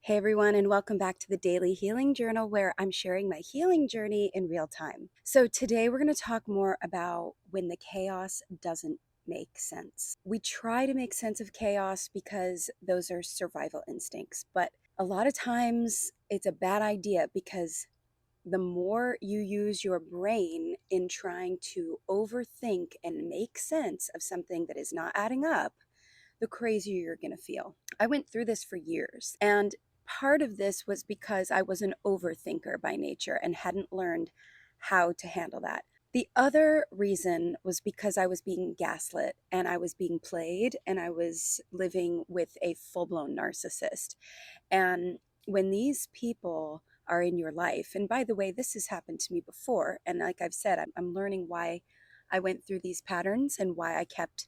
Hey everyone, and welcome back to the Daily Healing Journal where I'm sharing my healing journey in real time. So, today we're going to talk more about when the chaos doesn't make sense. We try to make sense of chaos because those are survival instincts, but a lot of times it's a bad idea because the more you use your brain in trying to overthink and make sense of something that is not adding up, the crazier you're going to feel. I went through this for years, and part of this was because I was an overthinker by nature and hadn't learned how to handle that. The other reason was because I was being gaslit and I was being played and I was living with a full blown narcissist. And when these people are in your life, and by the way, this has happened to me before. And like I've said, I'm learning why I went through these patterns and why I kept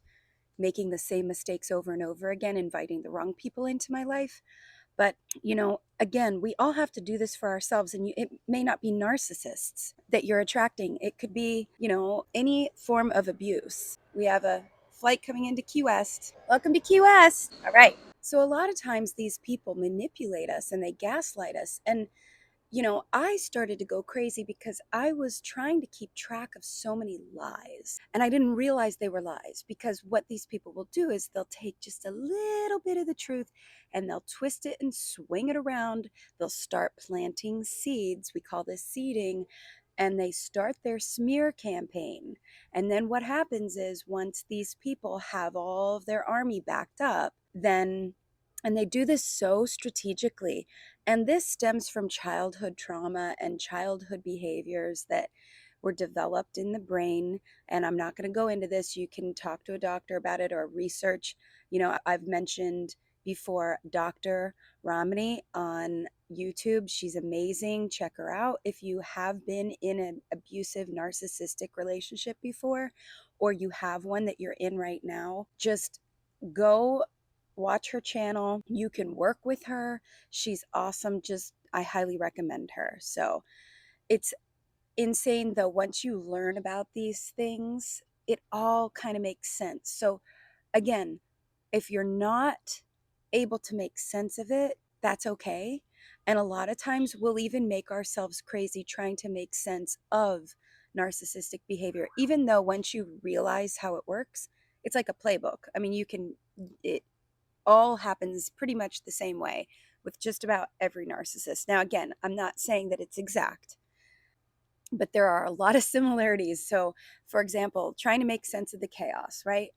making the same mistakes over and over again, inviting the wrong people into my life. But, again, we all have to do this for ourselves. And it may not be narcissists that you're attracting. It could be, any form of abuse. We have a flight coming into Key West. Welcome to Key West. All right. So a lot of times these people manipulate us and they gaslight us. And I started to go crazy because I was trying to keep track of so many lies. And I didn't realize they were lies because what these people will do is they'll take just a little bit of the truth and they'll twist it and swing it around. They'll start planting seeds. We call this seeding. And they start their smear campaign. And then what happens is once these people have all of their army backed up, and they do this so strategically. And this stems from childhood trauma and childhood behaviors that were developed in the brain. And I'm not going to go into this. You can talk to a doctor about it or research. I've mentioned before Dr. Ramani on YouTube. She's amazing. Check her out. If you have been in an abusive, narcissistic relationship before, or you have one that you're in right now, just go watch her channel. You can work with her. She's awesome. I highly recommend her. So it's insane though. Once you learn about these things, it all kind of makes sense. So again, if you're not able to make sense of it, that's okay. And a lot of times we'll even make ourselves crazy trying to make sense of narcissistic behavior, even though once you realize how it works, it's like a playbook. I mean, it all happens pretty much the same way with just about every narcissist. Now, again, I'm not saying that it's exact, but there are a lot of similarities. So, for example, trying to make sense of the chaos, right?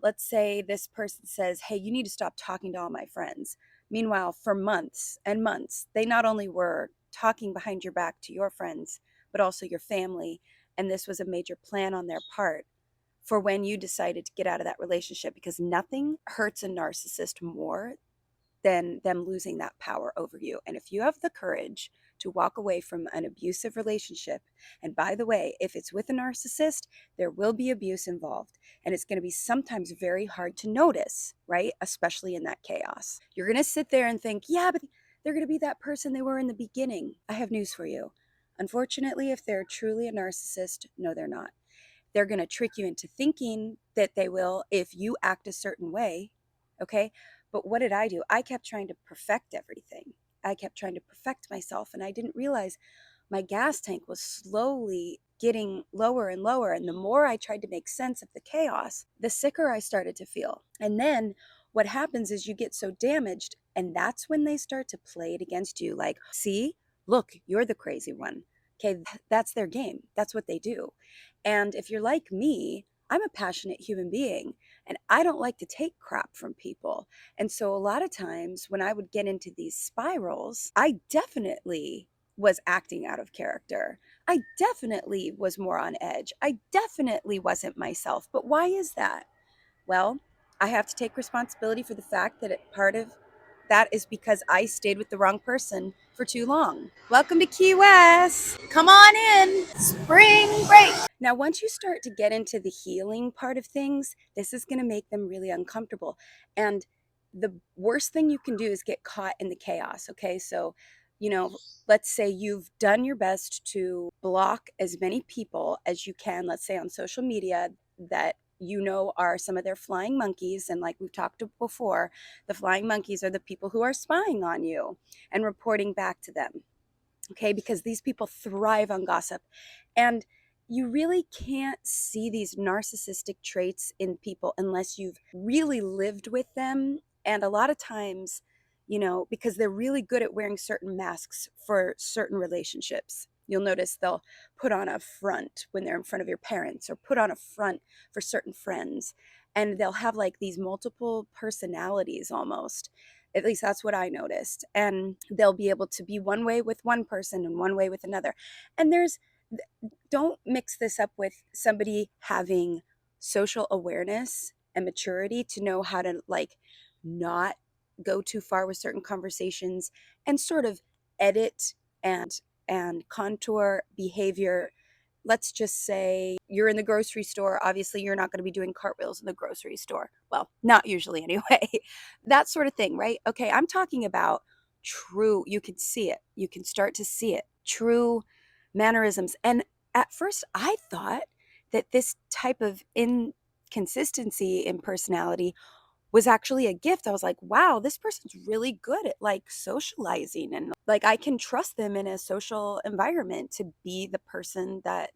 Let's say this person says, "Hey, you need to stop talking to all my friends." Meanwhile, for months and months, they not only were talking behind your back to your friends, but also your family. And this was a major plan on their part for when you decided to get out of that relationship, because nothing hurts a narcissist more than them losing that power over you. And if you have the courage to walk away from an abusive relationship, and by the way, if it's with a narcissist, there will be abuse involved. And it's going to be sometimes very hard to notice, right? Especially in that chaos. You're going to sit there and think, yeah, but they're going to be that person they were in the beginning. I have news for you. Unfortunately, if they're truly a narcissist, no, they're not. They're going to trick you into thinking that they will if you act a certain way. Okay. But what did I do? I kept trying to perfect everything. I kept trying to perfect myself. And I didn't realize my gas tank was slowly getting lower and lower. And the more I tried to make sense of the chaos, the sicker I started to feel. And then what happens is you get so damaged. And that's when they start to play it against you. Like, see, look, you're the crazy one. Okay. That's their game. That's what they do. And if you're like me, I'm a passionate human being and I don't like to take crap from people. And so a lot of times when I would get into these spirals, I definitely was acting out of character. I definitely was more on edge. I definitely wasn't myself. But why is that? Well, I have to take responsibility for the fact that part of that is because I stayed with the wrong person for too long. Welcome to Key West. Come on in. Spring break. Now, once you start to get into the healing part of things, this is going to make them really uncomfortable. And the worst thing you can do is get caught in the chaos. Okay. So, let's say you've done your best to block as many people as you can, let's say on social media, that are some of their flying monkeys. And like we've talked before, the flying monkeys are the people who are spying on you and reporting back to them. Okay, because these people thrive on gossip. And you really can't see these narcissistic traits in people unless you've really lived with them. And a lot of times, because they're really good at wearing certain masks for certain relationships. You'll notice they'll put on a front when they're in front of your parents, or put on a front for certain friends. And they'll have like these multiple personalities almost. At least that's what I noticed. And they'll be able to be one way with one person and one way with another. And don't mix this up with somebody having social awareness and maturity to know how to like not go too far with certain conversations and sort of edit and contour behavior. Let's just say you're in the grocery store. Obviously, you're not going to be doing cartwheels in the grocery store. Well, not usually anyway. That sort of thing, right? Okay, I'm talking about true, you can see it. You can start to see it. True mannerisms. And at first, I thought that this type of inconsistency in personality was actually a gift. I was like, wow, this person's really good at like socializing, and like I can trust them in a social environment to be the person that,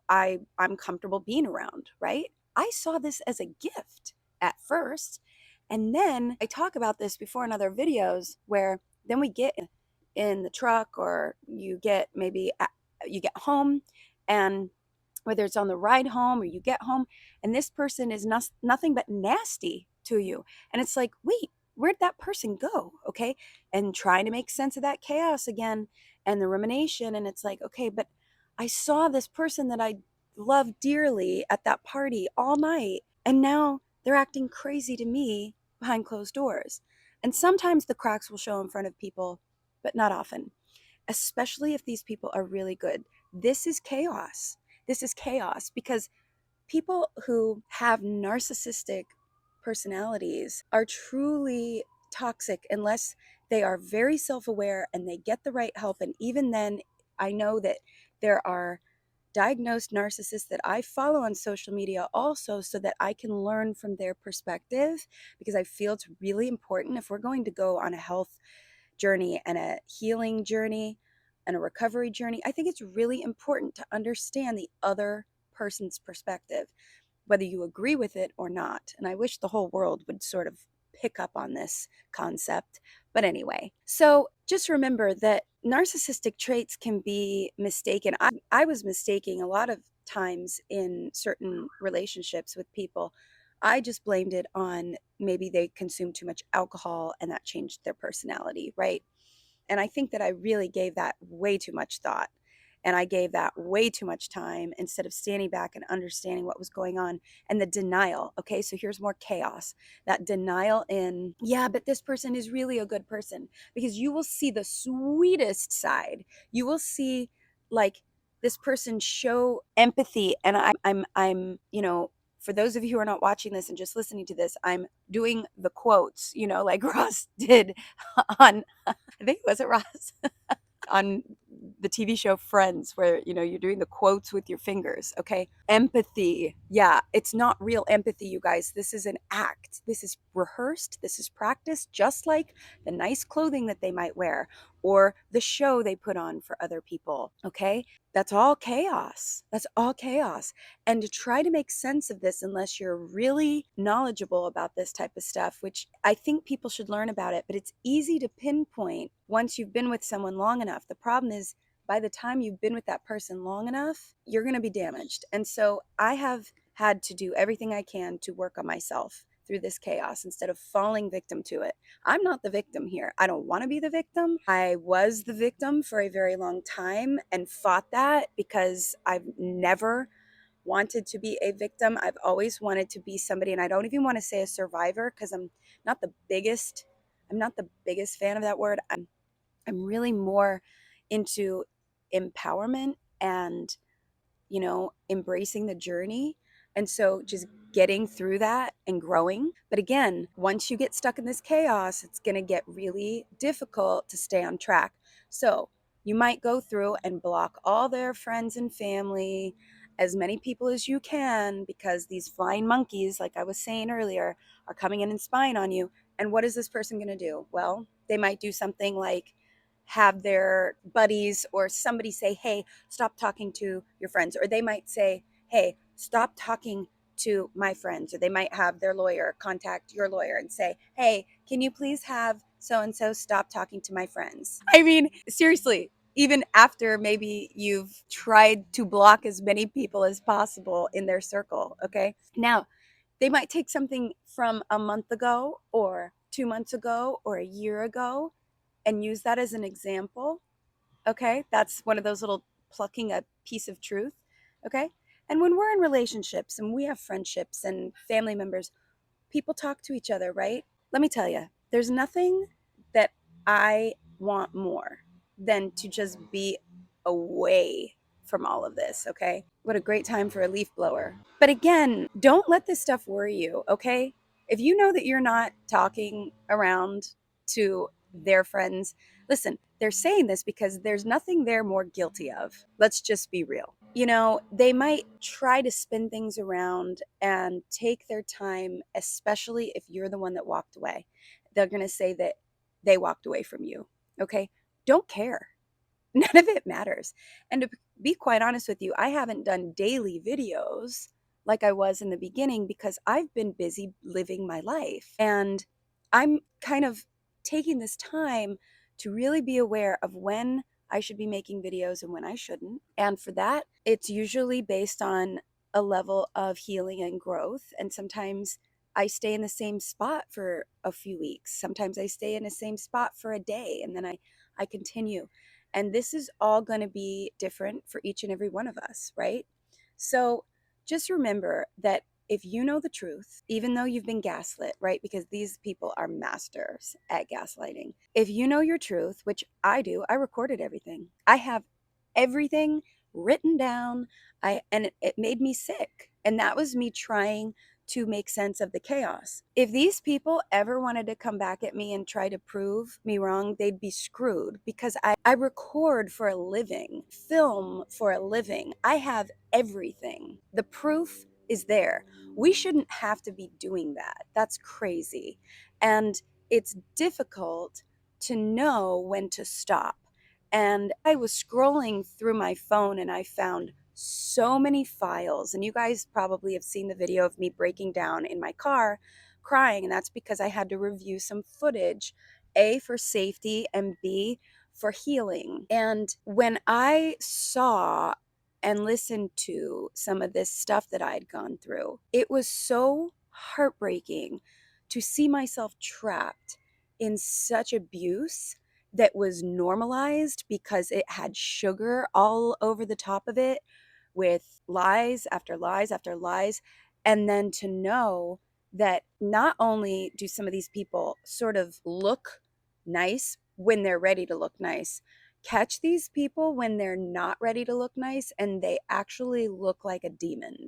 I'm comfortable being around, right? I saw this as a gift at first. And then I talk about this before in other videos where then we get in the truck, or you get home, and whether it's on the ride home or you get home, and this person is nothing but nasty to you. And it's like, wait, where'd that person go? Okay. And trying to make sense of that chaos again and the rumination. And it's like, okay, but I saw this person that I love dearly at that party all night. And now they're acting crazy to me behind closed doors. And sometimes the cracks will show in front of people, but not often, especially if these people are really good. This is chaos. This is chaos because people who have narcissistic personalities are truly toxic unless they are very self aware and they get the right help. And even then, I know that there are diagnosed narcissists that I follow on social media also, so that I can learn from their perspective, because I feel it's really important if we're going to go on a health journey and a healing journey and a recovery journey. I think it's really important to understand the other person's perspective, whether you agree with it or not. And I wish the whole world would sort of pick up on this concept. But anyway, so just remember that narcissistic traits can be mistaken. I was mistaking a lot of times in certain relationships with people. I just blamed it on maybe they consumed too much alcohol and that changed their personality, right? And I think that I really gave that way too much thought. And I gave that way too much time instead of standing back and understanding what was going on. And the denial. Okay, so here's more chaos. That denial in, yeah, but this person is really a good person. Because you will see the sweetest side. You will see like this person show empathy. And for those of you who are not watching this and just listening to this, I'm doing the quotes, like Ross did on, I think, was it Ross? On the TV show Friends, where you're doing the quotes with your fingers. Okay, empathy. Yeah, it's not real empathy, you guys. This is an act. This is rehearsed. This is practiced, just like the nice clothing that they might wear or the show they put on for other people. Okay, that's all chaos. That's all chaos. And to try to make sense of this, unless you're really knowledgeable about this type of stuff, which I think people should learn about it, but it's easy to pinpoint once you've been with someone long enough. The problem is, by the time you've been with that person long enough, you're going to be damaged. And so I have had to do everything I can to work on myself through this chaos instead of falling victim to it. I'm not the victim here. I don't want to be the victim. I was the victim for a very long time and fought that because I've never wanted to be a victim. I've always wanted to be somebody, and I don't even want to say a survivor because not the biggest I'm not the biggest fan of that word. I'm really more into empowerment and, embracing the journey. And so just getting through that and growing. But again, once you get stuck in this chaos, it's going to get really difficult to stay on track. So you might go through and block all their friends and family as many people as you can, because these flying monkeys, like I was saying earlier, are coming in and spying on you. And what is this person going to do? Well, they might do something like have their buddies or somebody say, hey, stop talking to your friends. Or they might say, hey, stop talking to my friends. Or they might have their lawyer contact your lawyer and say, hey, can you please have so and so stop talking to my friends? I mean, seriously, even after maybe you've tried to block as many people as possible in their circle, okay? Now, they might take something from a month ago or 2 months ago or a year ago and use that as an example, okay? That's one of those little plucking a piece of truth, okay? And when we're in relationships and we have friendships and family members, people talk to each other, right? Let me tell you, there's nothing that I want more than to just be away from all of this, okay? What a great time for a leaf blower. But again, don't let this stuff worry you, okay? If you know that you're not talking around to their friends, listen, they're saying this because there's nothing they're more guilty of. Let's just be real. You know, they might try to spin things around and take their time, especially if you're the one that walked away. They're going to say that they walked away from you. Okay. Don't care. None of it matters. And to be quite honest with you, I haven't done daily videos like I was in the beginning because I've been busy living my life. And I'm kind of taking this time to really be aware of when I should be making videos and when I shouldn't. And for that, it's usually based on a level of healing and growth. And sometimes I stay in the same spot for a few weeks. Sometimes I stay in the same spot for a day and then I continue. And this is all going to be different for each and every one of us, right? So just remember that if you know the truth, even though you've been gaslit, right? Because these people are masters at gaslighting. If you know your truth, which I do, I recorded everything. I have everything written down. It made me sick. And that was me trying to make sense of the chaos. If these people ever wanted to come back at me and try to prove me wrong, they'd be screwed because I record for a living, film for a living. I have everything. The proof is there. We shouldn't have to be doing that. That's crazy. And it's difficult to know when to stop. And I was scrolling through my phone and I found so many files. And you guys probably have seen the video of me breaking down in my car crying. And that's because I had to review some footage, A, for safety, and B, for healing. And when I saw and listened to some of this stuff that I had gone through, it was so heartbreaking to see myself trapped in such abuse that was normalized because it had sugar all over the top of it with lies after lies after lies. And then to know that not only do some of these people sort of look nice when they're ready to look nice, catch these people when they're not ready to look nice and they actually look like a demon.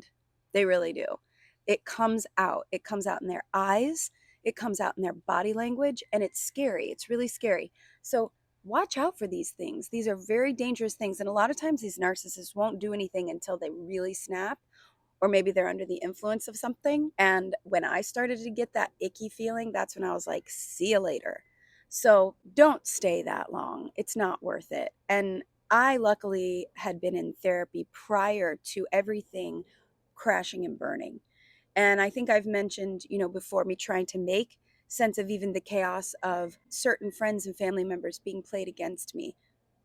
They really do. It comes out. It comes out in their eyes. It comes out in their body language, and it's scary. It's really scary. So watch out for these things. These are very dangerous things. And a lot of times these narcissists won't do anything until they really snap, or maybe they're under the influence of something. And when I started to get that icky feeling, that's when I was like, see you later. So don't stay that long. It's not worth it. And I luckily had been in therapy prior to everything crashing and burning. And I think I've mentioned, before, me trying to make sense of even the chaos of certain friends and family members being played against me.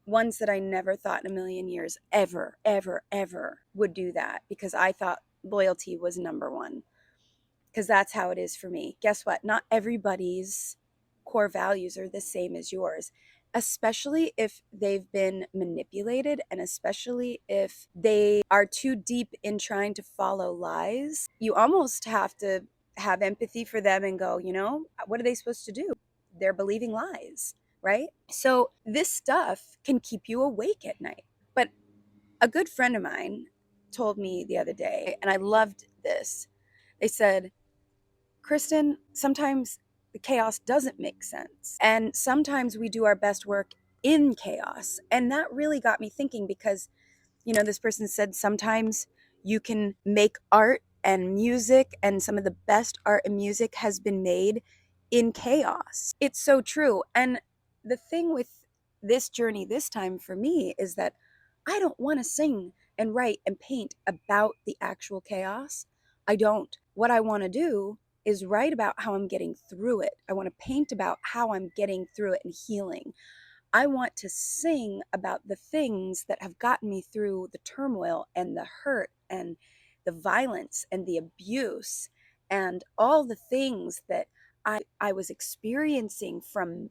Ones that I never thought in a million years ever, ever, ever would do that because I thought loyalty was number one. Because that's how it is for me. Guess what? Not everybody's core values are the same as yours, especially if they've been manipulated and especially if they are too deep in trying to follow lies. You almost have to have empathy for them and go, what are they supposed to do? They're believing lies, right? So this stuff can keep you awake at night. But a good friend of mine told me the other day, and I loved this. They said, Kristen, sometimes the chaos doesn't make sense. And sometimes we do our best work in chaos. And that really got me thinking because, this person said sometimes You can make art and music, and some of the best art and music has been made in chaos. It's so true. And the thing with this journey this time for me is that I don't want to sing and write and paint about the actual chaos. I don't. What I want to do is write about how I'm getting through it. I want to paint about how I'm getting through it and healing. I want to sing about the things that have gotten me through the turmoil and the hurt and the violence and the abuse and all the things that I was experiencing from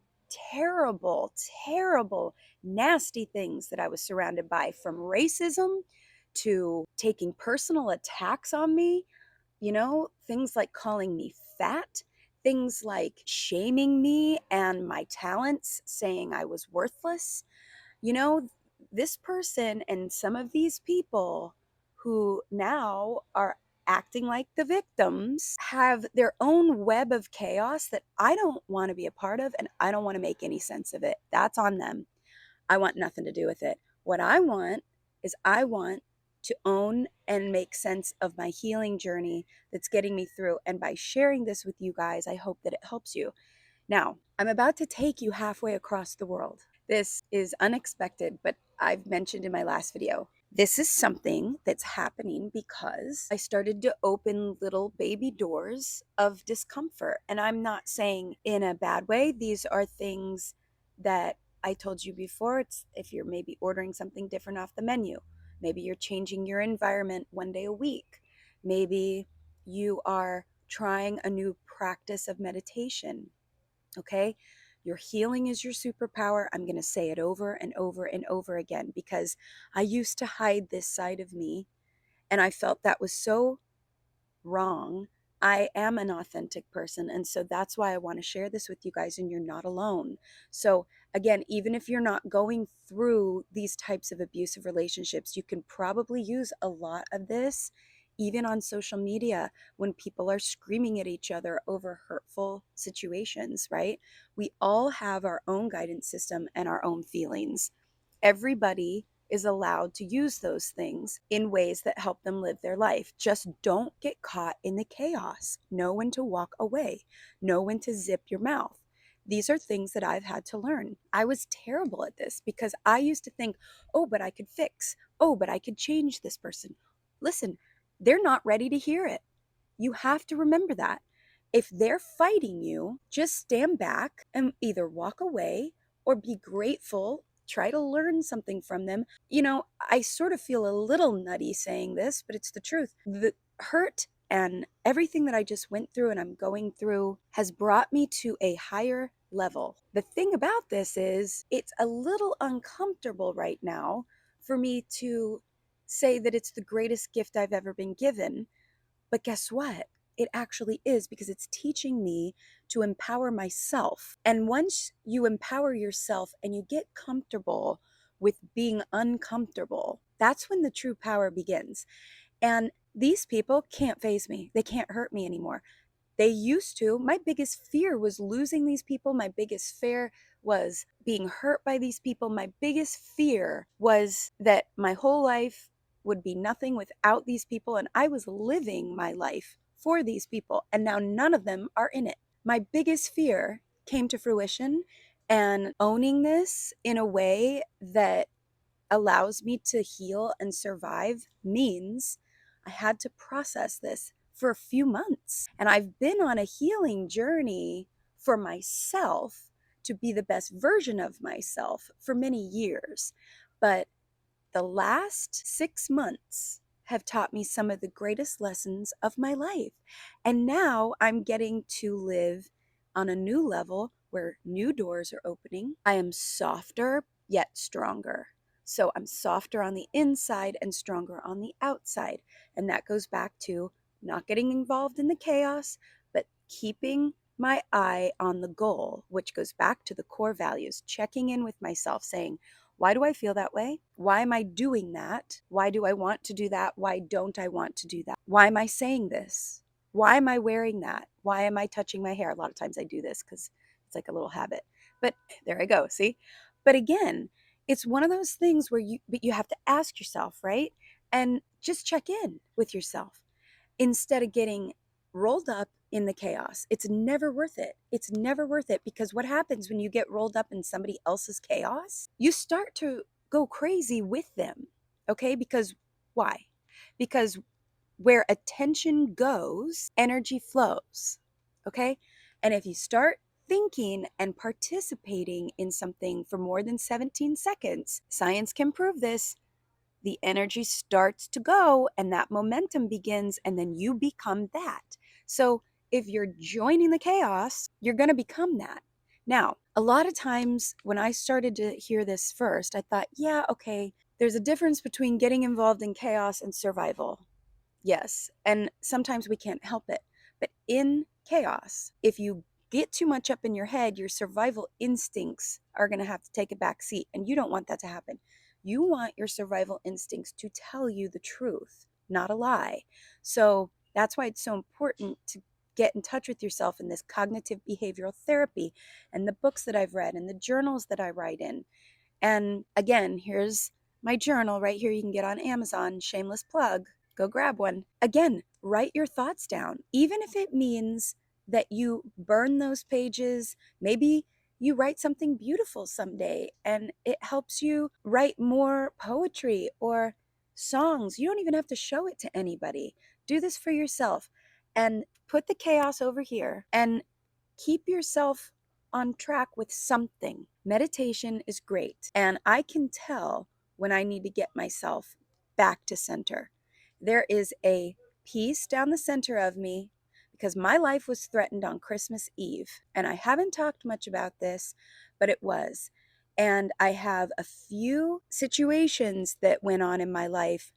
terrible, terrible, nasty things that I was surrounded by, from racism to taking personal attacks on me, things like calling me fat, things like shaming me and my talents, saying I was worthless. You know, this person and some of these people who now are acting like the victims have their own web of chaos that I don't want to be a part of, and I don't want to make any sense of it. That's on them. I want nothing to do with it. What I want is I want to own and make sense of my healing journey that's getting me through. And by sharing this with you guys, I hope that it helps you. Now, I'm about to take you halfway across the world. This is unexpected, but I've mentioned in my last video. This is something that's happening because I started to open little baby doors of discomfort. And I'm not saying in a bad way. These are things that I told you before. It's if you're maybe ordering something different off the menu. Maybe you're changing your environment one day a week. Maybe you are trying a new practice of meditation. Okay? Your healing is your superpower. I'm going to say it over and over and over again because I used to hide this side of me and I felt that was so wrong. I am an authentic person. And so that's why I want to share this with you guys, and you're not alone. So, again, even if you're not going through these types of abusive relationships, you can probably use a lot of this even on social media when people are screaming at each other over hurtful situations, right? We all have our own guidance system and our own feelings. Everybody is allowed to use those things in ways that help them live their life. Just don't get caught in the chaos. Know when to walk away. Know when to zip your mouth. These are things that I've had to learn. I was terrible at this because I used to think, oh, but I could fix. Oh, but I could change this person. Listen, they're not ready to hear it. You have to remember that. If they're fighting you, just stand back and either walk away or be grateful. Try to learn something from them. I sort of feel a little nutty saying this, but it's the truth. The hurt and everything that I just went through and I'm going through has brought me to a higher level. The thing about this is it's a little uncomfortable right now for me to say that it's the greatest gift I've ever been given. But guess what? It actually is, because it's teaching me to empower myself. And once you empower yourself and you get comfortable with being uncomfortable, that's when the true power begins. And these people can't faze me. They can't hurt me anymore. They used to. My biggest fear was losing these people. My biggest fear was being hurt by these people. My biggest fear was that my whole life would be nothing without these people. And I was living my life for these people. And now none of them are in it. My biggest fear came to fruition, and owning this in a way that allows me to heal and survive means I had to process this for a few months. And I've been on a healing journey for myself to be the best version of myself for many years. But the last 6 months have taught me some of the greatest lessons of my life. And now I'm getting to live on a new level where new doors are opening. I am softer yet stronger. So I'm softer on the inside and stronger on the outside. And that goes back to not getting involved in the chaos, but keeping my eye on the goal, which goes back to the core values, checking in with myself, saying, why do I feel that way? Why am I doing that? Why do I want to do that? Why don't I want to do that? Why am I saying this? Why am I wearing that? Why am I touching my hair? A lot of times I do this because it's like a little habit. But there I go, see? But again, it's one of those things where you have to ask yourself, right? And Just check in with yourself instead of getting rolled up in the chaos. It's never worth it. It's never worth it, because what happens when you get rolled up in somebody else's chaos? You start to go crazy with them. Okay? Because why? Because where attention goes, energy flows. Okay? And if you start thinking and participating in something for more than 17 seconds, science can prove this, the energy starts to go and that momentum begins, and then you become that. So if you're joining the chaos, you're going to become that. Now, a lot of times when I started to hear this first, I thought, yeah, okay, there's a difference between getting involved in chaos and survival. Yes, and sometimes we can't help it. But in chaos, if you get too much up in your head, your survival instincts are going to have to take a back seat, and you don't want that to happen. You want your survival instincts to tell you the truth, not a lie. So that's why it's so important to get in touch with yourself in this cognitive behavioral therapy and the books that I've read and the journals that I write in. And again, here's my journal right here. You can get on Amazon, shameless plug. Go grab one. Again, write your thoughts down, even if it means that you burn those pages. Maybe you write something beautiful someday and it helps you write more poetry or songs. You don't even have to show it to anybody. Do this for yourself and put the chaos over here and keep yourself on track with something. Meditation is great, and I can tell when I need to get myself back to center. There is a peace down the center of me because my life was threatened on Christmas Eve, and I haven't talked much about this, but it was. And I have a few situations that went on in my life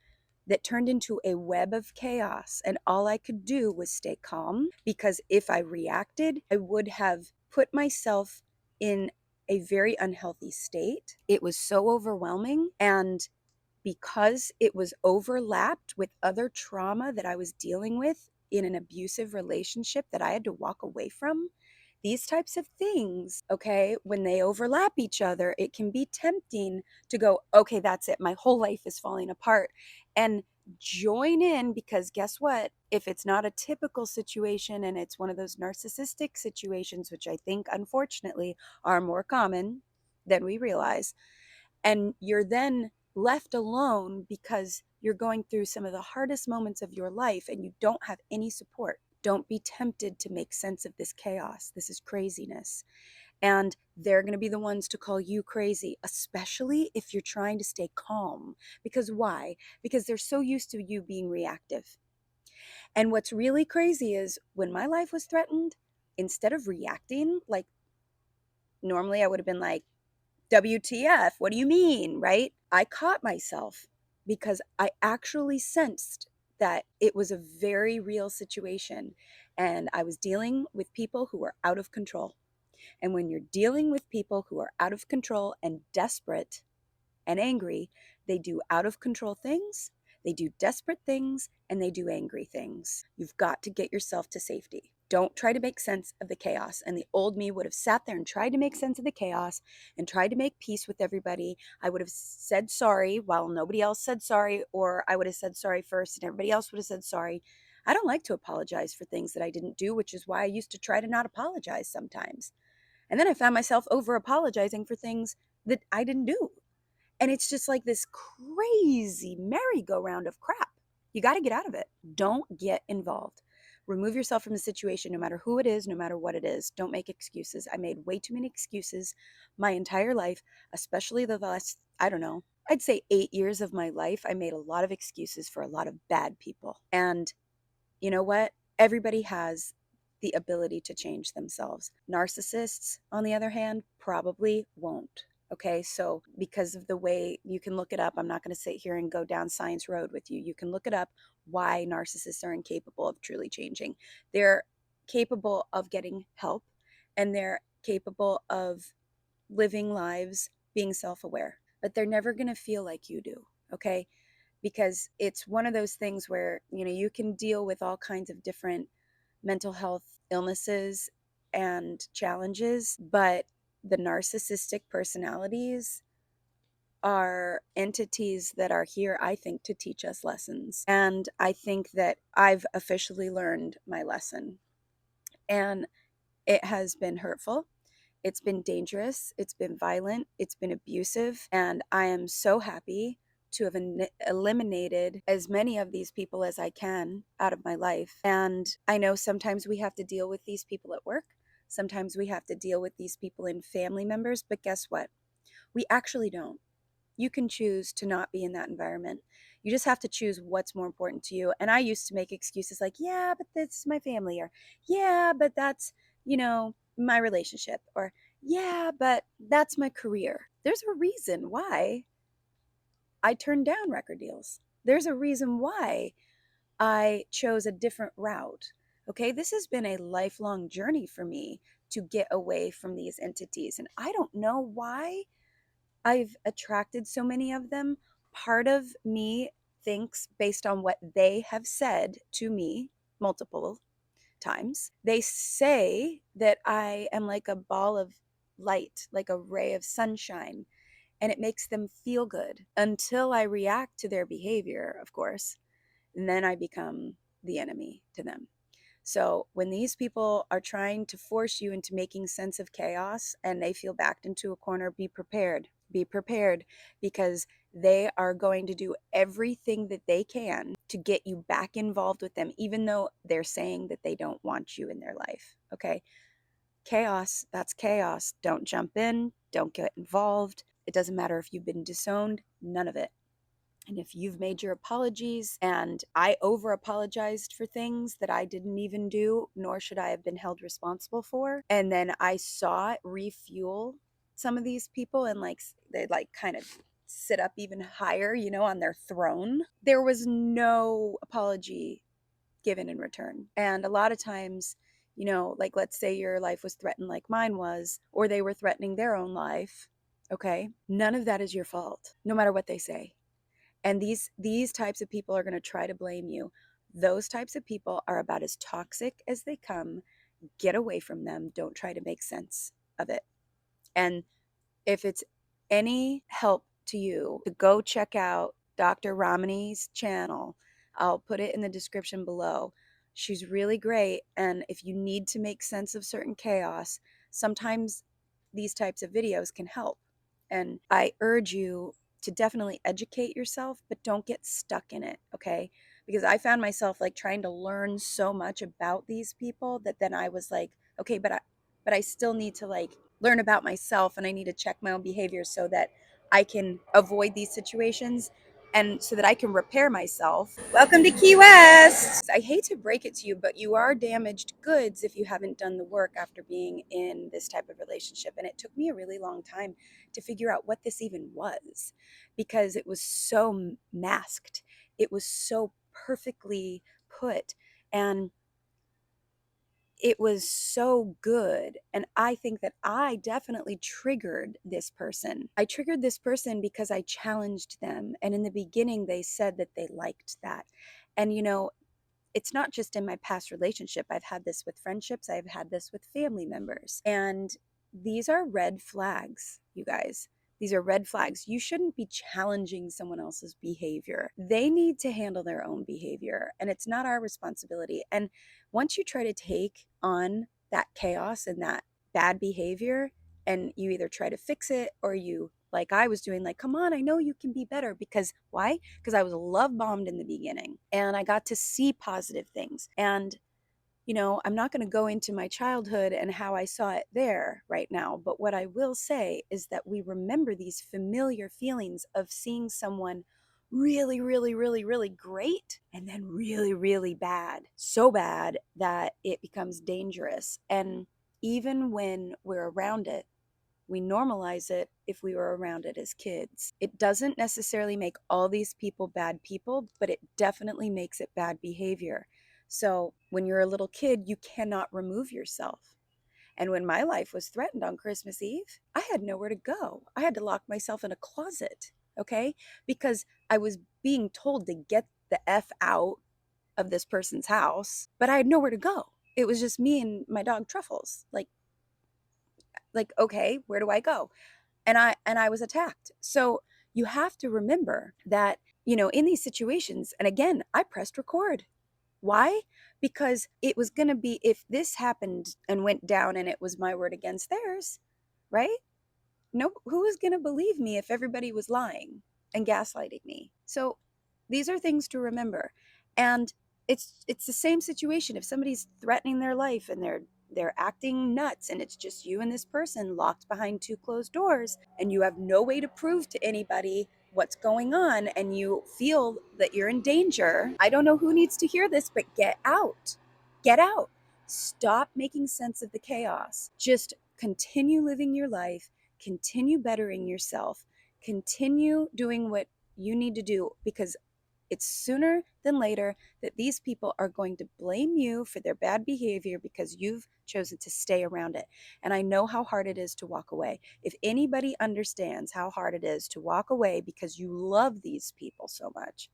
that turned into a web of chaos. And all I could do was stay calm, because if I reacted, I would have put myself in a very unhealthy state. It was so overwhelming. And because it was overlapped with other trauma that I was dealing with in an abusive relationship that I had to walk away from, these types of things, okay, when they overlap each other, it can be tempting to go, okay, that's it. My whole life is falling apart. And join in, because guess what? If it's not a typical situation and it's one of those narcissistic situations, which I think unfortunately are more common than we realize, and you're then left alone because you're going through some of the hardest moments of your life and you don't have any support. Don't be tempted to make sense of this chaos. This is craziness. And they're going to be the ones to call you crazy, especially if you're trying to stay calm. Because why? Because they're so used to you being reactive. And what's really crazy is when my life was threatened, instead of reacting, like normally I would have been like, WTF, what do you mean, right? I caught myself because I actually sensed that it was a very real situation and I was dealing with people who were out of control. And when you're dealing with people who are out of control and desperate and angry, they do out of control things, they do desperate things, and they do angry things. You've got to get yourself to safety. Don't try to make sense of the chaos. And the old me would have sat there and tried to make sense of the chaos and tried to make peace with everybody. I would have said sorry while nobody else said sorry, or I would have said sorry first and everybody else would have said sorry. I don't like to apologize for things that I didn't do, which is why I used to try to not apologize sometimes. And then I found myself over apologizing for things that I didn't do. And it's just like this crazy merry-go-round of crap. You got to get out of it. Don't get involved. Remove yourself from the situation, no matter who it is, no matter what it is. Don't make excuses. I made way too many excuses my entire life, especially the last, I don't know, I'd say 8 years of my life. I made a lot of excuses for a lot of bad people. And you know what? Everybody has the ability to change themselves. Narcissists, on the other hand, probably won't. Okay, so because of the way you can look it up, I'm not going to sit here and go down science road with you. You can look it up why narcissists are incapable of truly changing. They're capable of getting help and they're capable of living lives being self aware, but they're never going to feel like you do. Okay, because it's one of those things where, you know, you can deal with all kinds of different mental health illnesses and challenges, but the narcissistic personalities, are entities that are here, I think, to teach us lessons. And I think that I've officially learned my lesson. And it has been hurtful. It's been dangerous. It's been violent. It's been abusive. And I am so happy to have eliminated as many of these people as I can out of my life. And I know sometimes we have to deal with these people at work. Sometimes we have to deal with these people in family members. But guess what? We actually don't. You can choose to not be in that environment. You just have to choose what's more important to you. And I used to make excuses like, yeah, but that's my family, or yeah, but that's, my relationship, or yeah, but that's my career. There's a reason why I turned down record deals. There's a reason why I chose a different route. Okay, this has been a lifelong journey for me to get away from these entities. And I don't know why I've attracted so many of them. Part of me thinks, based on what they have said to me multiple times, they say that I am like a ball of light, like a ray of sunshine, and it makes them feel good until I react to their behavior, of course, and then I become the enemy to them. So when these people are trying to force you into making sense of chaos and they feel backed into a corner, be prepared. Be prepared, because they are going to do everything that they can to get you back involved with them, even though they're saying that they don't want you in their life. Okay? Chaos, that's chaos. Don't jump in. Don't get involved. It doesn't matter if you've been disowned, none of it. And if you've made your apologies, and I over apologized for things that I didn't even do, nor should I have been held responsible for, and then I saw it refuel some of these people, and like they like kind of sit up even higher, on their throne, there was no apology given in return. And a lot of times, like let's say your life was threatened like mine was, or they were threatening their own life. Okay, none of that is your fault, no matter what they say. And these types of people are going to try to blame you. Those types of people are about as toxic as they come. Get away from them. Don't try to make sense of it. And if it's any help to you, to go check out Dr. Ramani's channel. I'll put it in the description below. She's really great. And if you need to make sense of certain chaos, sometimes these types of videos can help. And I urge you to definitely educate yourself, but don't get stuck in it, okay? Because I found myself like trying to learn so much about these people that then I was like, okay, but I still need to like learn about myself, and I need to check my own behavior so that I can avoid these situations and so that I can repair myself. Welcome to Key West. I hate to break it to you, but you are damaged goods if you haven't done the work after being in this type of relationship. And it took me a really long time to figure out what this even was, because it was so masked. It was so perfectly put. And it was so good. And I think that I definitely triggered this person. I triggered this person because I challenged them. And in the beginning, they said that they liked that. And, it's not just in my past relationship. I've had this with friendships, I've had this with family members. And these are red flags, you guys. These are red flags. You shouldn't be challenging someone else's behavior. They need to handle their own behavior, and it's not our responsibility. And once you try to take on that chaos and that bad behavior, and you either try to fix it or you, like I was doing, like, come on, I know you can be better. Because why? Because I was love bombed in the beginning and I got to see positive things. And I'm not going to go into my childhood and how I saw it there right now. But what I will say is that we remember these familiar feelings of seeing someone really, really, really, really great and then really, really bad. So bad that it becomes dangerous. And even when we're around it, we normalize it if we were around it as kids. It doesn't necessarily make all these people bad people, but it definitely makes it bad behavior. So when you're a little kid, you cannot remove yourself. And when my life was threatened on Christmas Eve, I had nowhere to go. I had to lock myself in a closet, okay? Because I was being told to get the F out of this person's house, but I had nowhere to go. It was just me and my dog Truffles. Like okay, where do I go? And I was attacked. So you have to remember that, in these situations, and again, I pressed record. Why? Because it was going to be, if this happened and went down and it was my word against theirs, right? No, who is going to believe me if everybody was lying and gaslighting me? So these are things to remember. And it's the same situation. If somebody's threatening their life and they're acting nuts, and it's just you and this person locked behind two closed doors, and you have no way to prove to anybody what's going on, and you feel that you're in danger, I don't know who needs to hear this, but get out. Get out. Stop making sense of the chaos. Just continue living your life, continue bettering yourself, continue doing what you need to do, because it's sooner than later that these people are going to blame you for their bad behavior because you've chosen to stay around it. And I know how hard it is to walk away. If anybody understands how hard it is to walk away because you love these people so much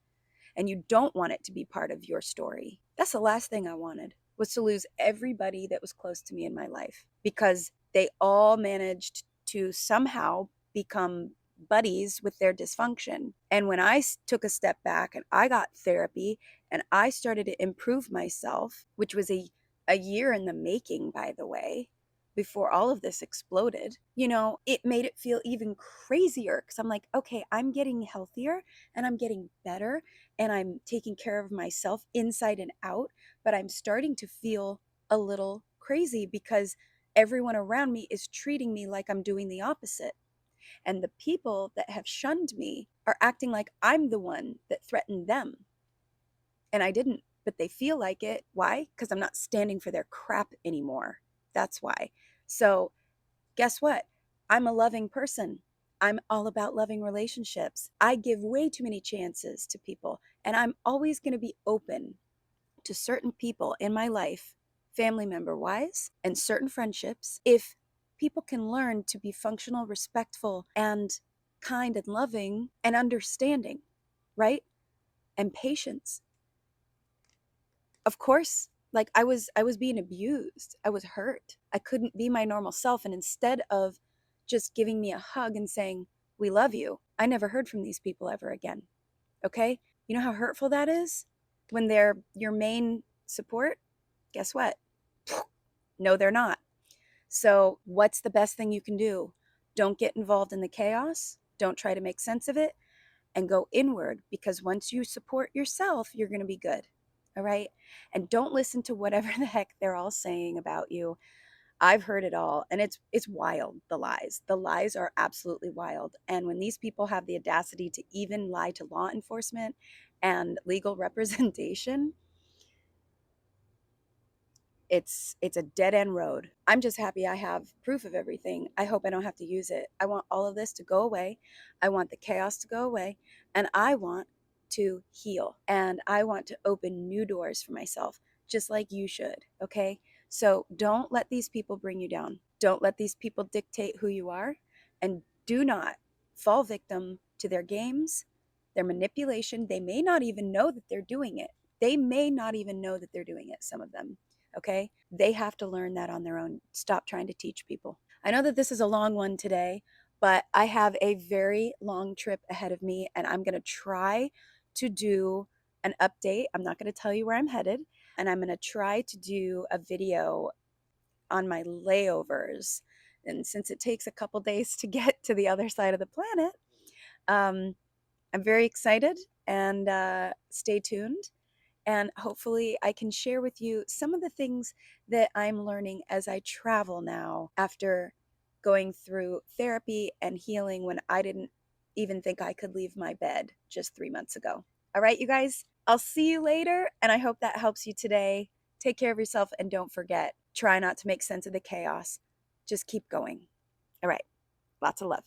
and you don't want it to be part of your story, that's the last thing I wanted, was to lose everybody that was close to me in my life, because they all managed to somehow become buddies with their dysfunction. And when I took a step back and I got therapy and I started to improve myself, which was a year in the making, by the way, before all of this exploded, it made it feel even crazier, because I'm like, okay, I'm getting healthier and I'm getting better and I'm taking care of myself inside and out, but I'm starting to feel a little crazy because everyone around me is treating me like I'm doing the opposite. And the people that have shunned me are acting like I'm the one that threatened them. And I didn't, but they feel like it. Why? Because I'm not standing for their crap anymore. That's why. So, guess what? I'm a loving person. I'm all about loving relationships. I give way too many chances to people, and I'm always going to be open to certain people in my life, family member wise, and certain friendships, if people can learn to be functional, respectful, and kind and loving and understanding, right? And patience. Of course, like I was being abused. I was hurt. I couldn't be my normal self, and instead of just giving me a hug and saying, "We love you," I never heard from these people ever again. Okay? You know how hurtful that is when they're your main support? Guess what? No, they're not. So, what's the best thing you can do? Don't get involved in the chaos. Don't try to make sense of it, and go inward, because once you support yourself, you're going to be good. All right? And don't listen to whatever the heck they're all saying about you. I've heard it all, and it's wild, the lies. The lies are absolutely wild. And when these people have the audacity to even lie to law enforcement and legal representation, it's a dead end road. I'm just happy I have proof of everything. I hope I don't have to use it. I want all of this to go away. I want the chaos to go away, and I want to heal, and I want to open new doors for myself, just like you should. Okay? So don't let these people bring you down. Don't let these people dictate who you are, and do not fall victim to their games, their manipulation. They may not even know that they're doing it. They may not even know that they're doing it, some of them. Okay? They have to learn that on their own. Stop trying to teach people. I know that this is a long one today, but I have a very long trip ahead of me, and I'm going to try to do an update. I'm not going to tell you where I'm headed, and I'm going to try to do a video on my layovers. And since it takes a couple days to get to the other side of the planet, um, I'm very excited, and stay tuned. And hopefully, I can share with you some of the things that I'm learning as I travel now, after going through therapy and healing when I didn't even think I could leave my bed just 3 months ago. All right, you guys, I'll see you later. And I hope that helps you today. Take care of yourself, and don't forget, try not to make sense of the chaos. Just keep going. All right, lots of love.